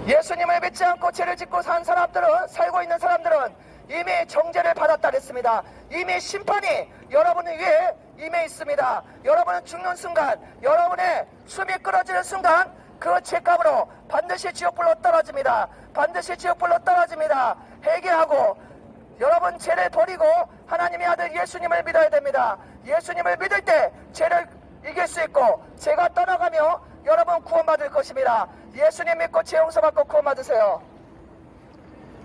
예수님을 믿지 않고 죄를 짓고 산 사람들은, 살고 있는 사람들은 이미 정죄를 받았다 그랬습니다. 이미 심판이 여러분 위에 임해 있습니다. 여러분은 죽는 순간, 여러분의 숨이 끊어지는 순간 그 죄값으로 반드시 지옥불로 떨어집니다. 반드시 지옥불로 떨어집니다. 회개하고 여러분 죄를 버리고 하나님의 아들 예수님을 믿어야 됩니다. 예수님을 믿을 때 죄를 이길 수 있고 죄가 떠나가며 여러분 구원받을 것입니다. 예수님 믿고 죄 용서받고 구원받으세요.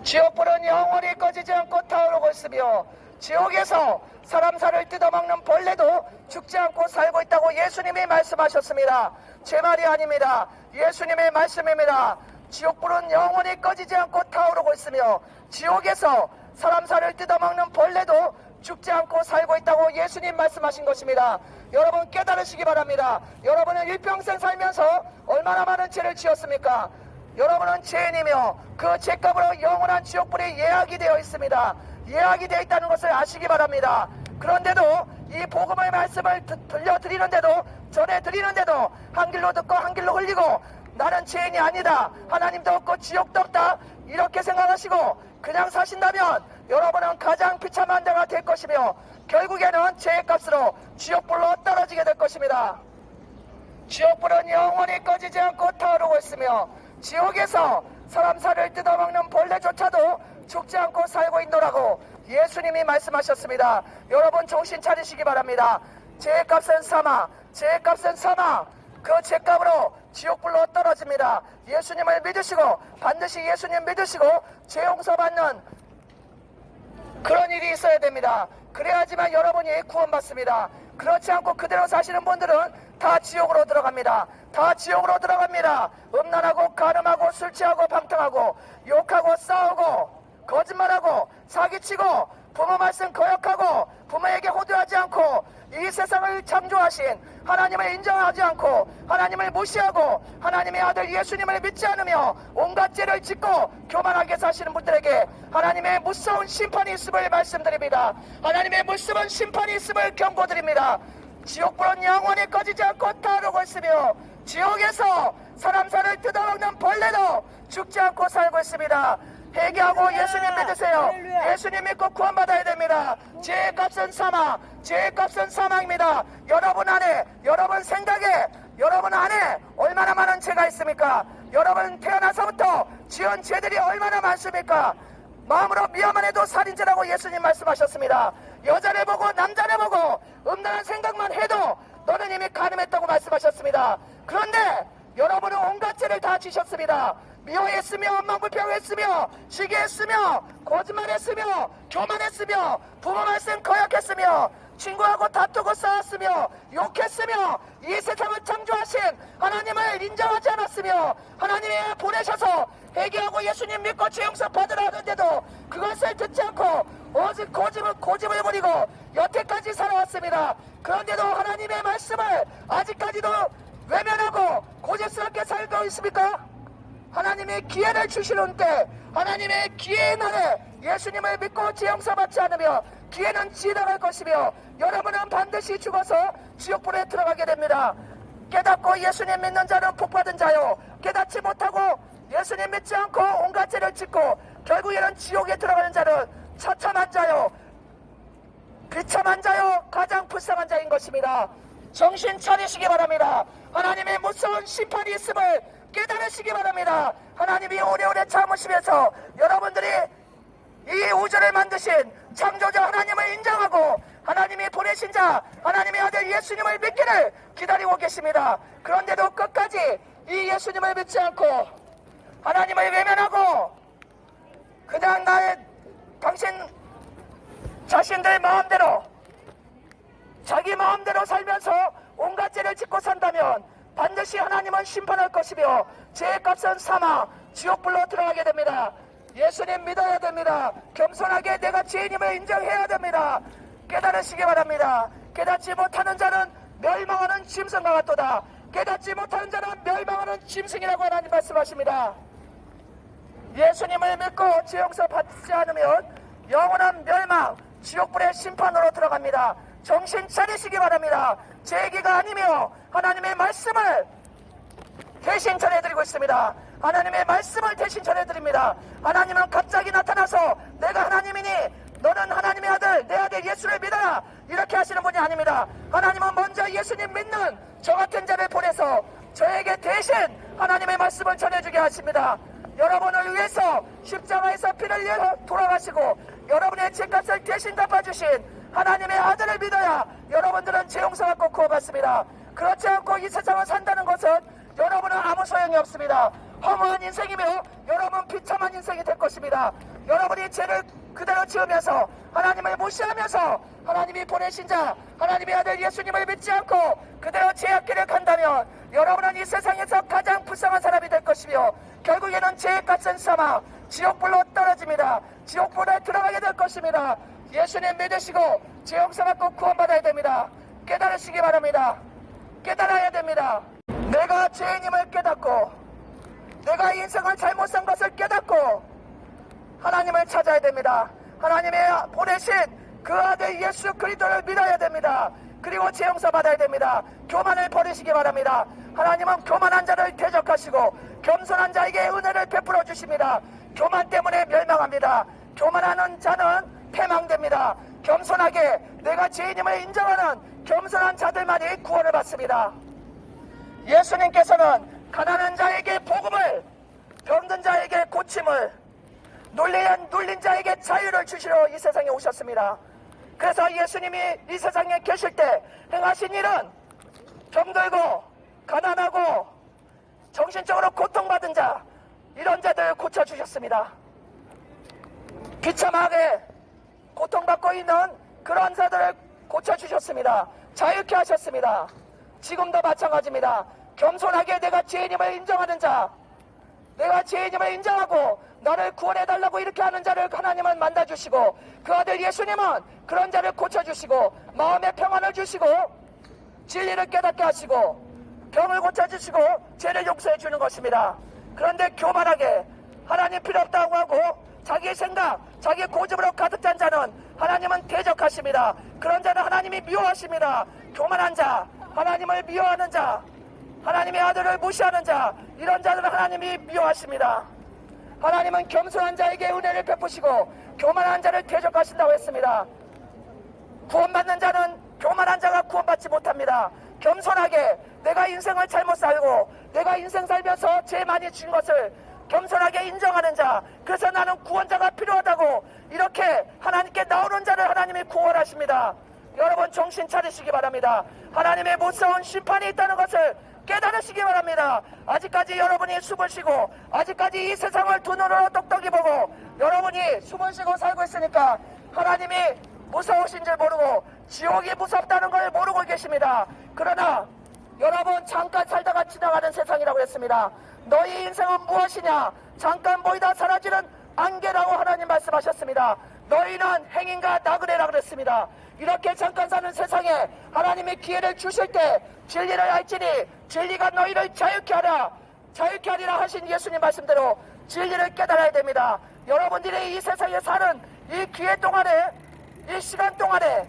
지옥불은 영원히 꺼지지 않고 타오르고 있으며 지옥에서 사람 살을 뜯어먹는 벌레도 죽지 않고 살고 있다고 예수님이 말씀하셨습니다. 제 말이 아닙니다. 예수님의 말씀입니다. 지옥불은 영원히 꺼지지 않고 타오르고 있으며 지옥에서 사람 살을 뜯어먹는 벌레도 죽지 않고 살고 있다고 예수님 말씀하신 것입니다. 여러분 깨달으시기 바랍니다. 여러분은 일평생 살면서 얼마나 많은 죄를 지었습니까? 여러분은 죄인이며 그 죄값으로 영원한 지옥불이 예약이 되어 있습니다. 예약이 되어 있다는 것을 아시기 바랍니다. 그런데도 이 복음의 말씀을 들려드리는데도, 전해드리는데도 한 길로 듣고 한 길로 흘리고 나는 죄인이 아니다, 하나님도 없고 지옥도 없다, 이렇게 생각하시고 그냥 사신다면 여러분은 가장 비참한 자가 될 것이며 결국에는 죄의 값으로 지옥불로 떨어지게 될 것입니다. 지옥불은 영원히 꺼지지 않고 타오르고 있으며 지옥에서 사람 살을 뜯어먹는 벌레조차도 죽지 않고 살고 있노라고 예수님이 말씀하셨습니다. 여러분 정신 차리시기 바랍니다. 죄의 값은 사망, 죄의 값은 사망, 그 죄값으로 지옥불로 떨어집니다. 예수님을 믿으시고 반드시 예수님 믿으시고 죄 용서받는 그런 일이 있어야 됩니다. 그래야지만 여러분이 구원받습니다. 그렇지 않고 그대로 사시는 분들은 다 지옥으로 들어갑니다. 다 지옥으로 들어갑니다. 음란하고 가늠하고 술 취하고 방탕하고 욕하고 싸우고 거짓말하고 사기치고 부모 말씀 거역하고 부모에게 호도하지 않고 이 세상을 창조하신 하나님을 인정하지 않고 하나님을 무시하고 하나님의 아들 예수님을 믿지 않으며 온갖 죄를 짓고 교만하게 사시는 분들에게 하나님의 무서운 심판이 있음을 말씀드립니다. 하나님의 무서운 심판이 있음을 경고드립니다. 지옥불은 영원히 꺼지지 않고 타오르고 있으며 지옥에서 사람 살을 뜯어먹는 벌레도 죽지 않고 살고 있습니다. 회개하고 예수님 믿으세요. 예수님 믿고 구원받아야 됩니다. 죄의 값은 사망, 죄의 값은 사망입니다. 여러분 안에, 여러분 생각에, 여러분 안에 얼마나 많은 죄가 있습니까? 여러분 태어나서부터 지은 죄들이 얼마나 많습니까? 마음으로 미워만 해도 살인죄라고 예수님 말씀하셨습니다. 여자를 보고 남자를 보고 음란한 생각만 해도 너는 이미 가늠했다고 말씀하셨습니다. 그런데 여러분은 온갖 죄를 다 지셨습니다. 미워했으며 원망불평했으며 시기했으며 거짓말했으며 교만했으며 부모 말씀 거역했으며 친구하고 다투고 싸웠으며 욕했으며 이 세상을 창조하신 하나님을 인정하지 않았으며 하나님이 보내셔서 회개하고 예수님 믿고 죄 용서 받으라 하는데도 그것을 듣지 않고 오직 고집을 부리고 여태까지 살아왔습니다. 그런데도 하나님의 말씀을 아직까지도 외면하고 고집스럽게 살고 있습니까? 하나님의 기회를 주시는 때, 하나님의 기회의 날에 예수님을 믿고 죄 용서받지 않으며 기회는 지나갈 것이며 여러분은 반드시 죽어서 지옥불에 들어가게 됩니다. 깨닫고 예수님 믿는 자는 복받은 자요, 깨닫지 못하고 예수님 믿지 않고 온갖 죄를 짓고 결국에는 지옥에 들어가는 자는 처참한 자요, 비참한 자요, 가장 불쌍한 자인 것입니다. 정신 차리시기 바랍니다. 하나님의 무서운 심판이 있음을 깨달으시기 바랍니다. 하나님이 오래오래 참으시면서 여러분들이 이 우주를 만드신 창조자 하나님을 인정하고 하나님이 보내신 자 하나님의 아들 예수님을 믿기를 기다리고 계십니다. 그런데도 끝까지 이 예수님을 믿지 않고 하나님을 외면하고 그냥 당신 자신들 마음대로 자기 마음대로 살면서 온갖 죄를 짓고 산다면 반드시 하나님은 심판할 것이며 죄의 값은 사망, 지옥불로 들어가게 됩니다. 예수님 믿어야 됩니다. 겸손하게 내가 죄인임을 인정해야 됩니다. 깨달으시기 바랍니다. 깨닫지 못하는 자는 멸망하는 짐승과 같도다. 깨닫지 못하는 자는 멸망하는 짐승이라고 하나님 말씀하십니다. 예수님을 믿고 죄 용서 받지 않으면 영원한 멸망, 지옥불의 심판으로 들어갑니다. 정신 차리시기 바랍니다. 제 얘기가 아니며 하나님의 말씀을 대신 전해드리고 있습니다. 하나님의 말씀을 대신 전해드립니다. 하나님은 갑자기 나타나서 내가 하나님이니 너는 하나님의 아들 내 아들 예수를 믿어라 이렇게 하시는 분이 아닙니다. 하나님은 먼저 예수님 믿는 저 같은 자를 보내서 저에게 대신 하나님의 말씀을 전해주게 하십니다. 여러분을 위해서 십자가에서 피를 흘려 돌아가시고 여러분의 죄값을 대신 갚아주신 하나님의 아들을 믿어야 여러분들은 죄 용서받고 구원받습니다. 그렇지 않고 이 세상을 산다는 것은 여러분은 아무 소용이 없습니다. 허무한 인생이며 여러분 비참한 인생이 될 것입니다. 여러분이 죄를 그대로 지으면서 하나님을 무시하면서 하나님이 보내신 자 하나님의 아들 예수님을 믿지 않고 그대로 죄악길을 간다면 여러분은 이 세상에서 가장 불쌍한 사람이 될 것이며 결국에는 죄의 값은 사망 지옥불로 떨어집니다. 지옥불에 들어가게 될 것입니다. 예수님 믿으시고 죄 용서받고 구원받아야 됩니다. 깨달으시기 바랍니다. 깨달아야 됩니다. 내가 죄인임을 깨닫고 내가 인생을 잘못 산 것을 깨닫고 하나님을 찾아야 됩니다. 하나님의 보내신 그 아들 예수 그리스도를 믿어야 됩니다. 그리고 죄 용서 받아야 됩니다. 교만을 버리시기 바랍니다. 하나님은 교만한 자를 대적하시고 겸손한 자에게 은혜를 베풀어 주십니다. 교만 때문에 멸망합니다. 교만하는 자는 패망됩니다. 겸손하게 내가 죄인임을 인정하는 겸손한 자들만이 구원을 받습니다. 예수님께서는 가난한 자에게 복음을 병든 자에게 고침을 눌린 자에게 자유를 주시러 이 세상에 오셨습니다. 그래서 예수님이 이 세상에 계실 때 행하신 일은 병들고 가난하고 정신적으로 고통받은 자 이런 자들 고쳐주셨습니다. 비참하게 고통받고 있는 그런 자들을 고쳐주셨습니다. 자유케 하셨습니다. 지금도 마찬가지입니다. 겸손하게 내가 죄인임을 인정하는 자 내가 죄인임을 인정하고 나를 구원해달라고 이렇게 하는 자를 하나님은 만나주시고 그 아들 예수님은 그런 자를 고쳐주시고 마음의 평안을 주시고 진리를 깨닫게 하시고 병을 고쳐주시고 죄를 용서해 주는 것입니다. 그런데 교만하게 하나님 필요 없다고 하고 자기 생각, 자기 고집으로 가득 찬 자는 하나님은 대적하십니다. 그런 자는 하나님이 미워하십니다. 교만한 자, 하나님을 미워하는 자, 하나님의 아들을 무시하는 자 이런 자들은 하나님이 미워하십니다. 하나님은 겸손한 자에게 은혜를 베푸시고 교만한 자를 대적하신다고 했습니다. 구원받는 자는 교만한 자가 구원받지 못합니다. 겸손하게 내가 인생을 잘못 살고 내가 인생 살면서 죄 많이 진 것을 겸손하게 인정하는 자 그래서 나는 구원자가 필요하다고 이렇게 하나님께 나오는 자를 하나님이 구원하십니다. 여러분 정신 차리시기 바랍니다. 하나님의 무서운 심판이 있다는 것을 깨달으시기 바랍니다. 아직까지 여러분이 숨을 쉬고 아직까지 이 세상을 두 눈으로 똑똑히 보고 여러분이 숨을 쉬고 살고 있으니까 하나님이 무서우신 줄 모르고 지옥이 무섭다는 걸 모르고 계십니다. 그러나 여러분 잠깐 살다가 지나가는 세상이라고 했습니다. 너희 인생은 무엇이냐? 잠깐 보이다 사라지는 안개라고 하나님 말씀하셨습니다. 너희는 행인과 나그네라 그랬습니다. 이렇게 잠깐 사는 세상에 하나님이 기회를 주실 때 진리를 알지니 진리가 너희를 자유케 하라 자유케 하리라 하신 예수님 말씀대로 진리를 깨달아야 됩니다. 여러분들이 이 세상에 사는 이 기회 동안에 이 시간 동안에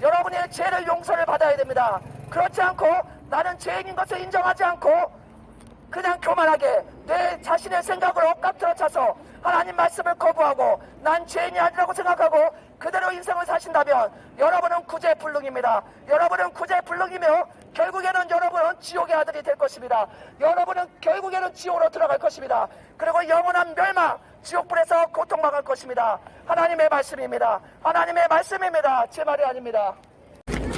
여러분의 죄를 용서를 받아야 됩니다. 그렇지 않고 나는 죄인인 것을 인정하지 않고 그냥 교만하게 내 자신의 생각으로 깍들어 차서 하나님 말씀을 거부하고 난 죄인이 아니라고 생각하고 그대로 인생을 사신다면 여러분은 구제불능입니다. 여러분은 구제불능이며 결국에는 여러분은 지옥의 아들이 될 것입니다. 여러분은 결국에는 지옥으로 들어갈 것입니다. 그리고 영원한 멸망 지옥불에서 고통당할 것입니다. 하나님의 말씀입니다. 하나님의 말씀입니다. 제 말이 아닙니다.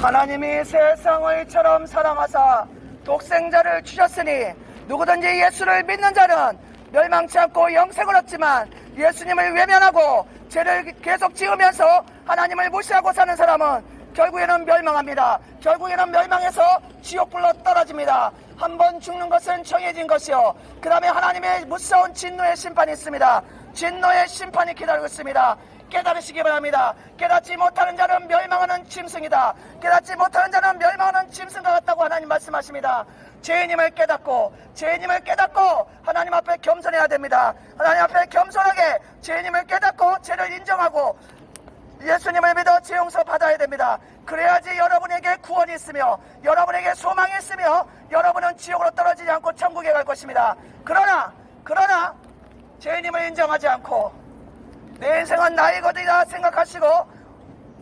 하나님이 세상을 이처럼 사랑하사 독생자를 주셨으니 누구든지 예수를 믿는 자는 멸망치 않고 영생을 얻지만 예수님을 외면하고 죄를 계속 지으면서 하나님을 무시하고 사는 사람은 결국에는 멸망합니다. 결국에는 멸망해서 지옥불로 떨어집니다. 한 번 죽는 것은 정해진 것이요 그 다음에 하나님의 무서운 진노의 심판이 있습니다. 진노의 심판이 기다리고 있습니다. 깨달으시기 바랍니다. 깨닫지 못하는 자는 멸망하는 짐승이다. 깨닫지 못하는 자는 멸망하는 짐승과 같다고 하나님 말씀하십니다. 죄인임을 깨닫고 하나님 앞에 겸손해야 됩니다. 하나님 앞에 겸손하게 죄인임을 깨닫고 죄를 인정하고 예수님을 믿어 죄 용서 받아야 됩니다. 그래야지 여러분에게 구원이 있으며 여러분에게 소망이 있으며 여러분은 지옥으로 떨어지지 않고 천국에 갈 것입니다. 그러나 죄인임을 인정하지 않고 내 인생은 나의 것이다 생각하시고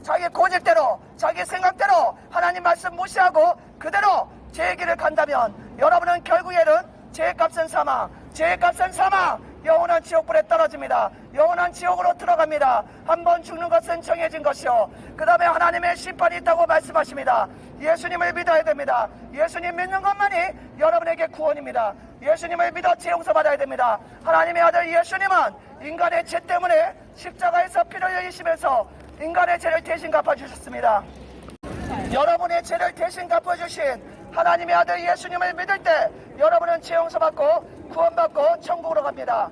자기 고집대로 자기 생각대로 하나님 말씀 무시하고 그대로 죄의 길을 간다면 여러분은 결국에는 죄값은 사망, 영원한 지옥불에 떨어집니다. 영원한 지옥으로 들어갑니다. 한번 죽는 것은 정해진 것이요, 그 다음에 하나님의 심판이 있다고 말씀하십니다. 예수님을 믿어야 됩니다. 예수님 믿는 것만이 여러분에게 구원입니다. 예수님을 믿어 죄 용서받아야 됩니다. 하나님의 아들 예수님은 인간의 죄 때문에 십자가에서 피를 흘리시면서 인간의 죄를 대신 갚아주셨습니다. 여러분의 죄를 대신 갚아주신 하나님의 아들 예수님을 믿을 때 여러분은 죄 용서받고 구원받고 천국으로 갑니다.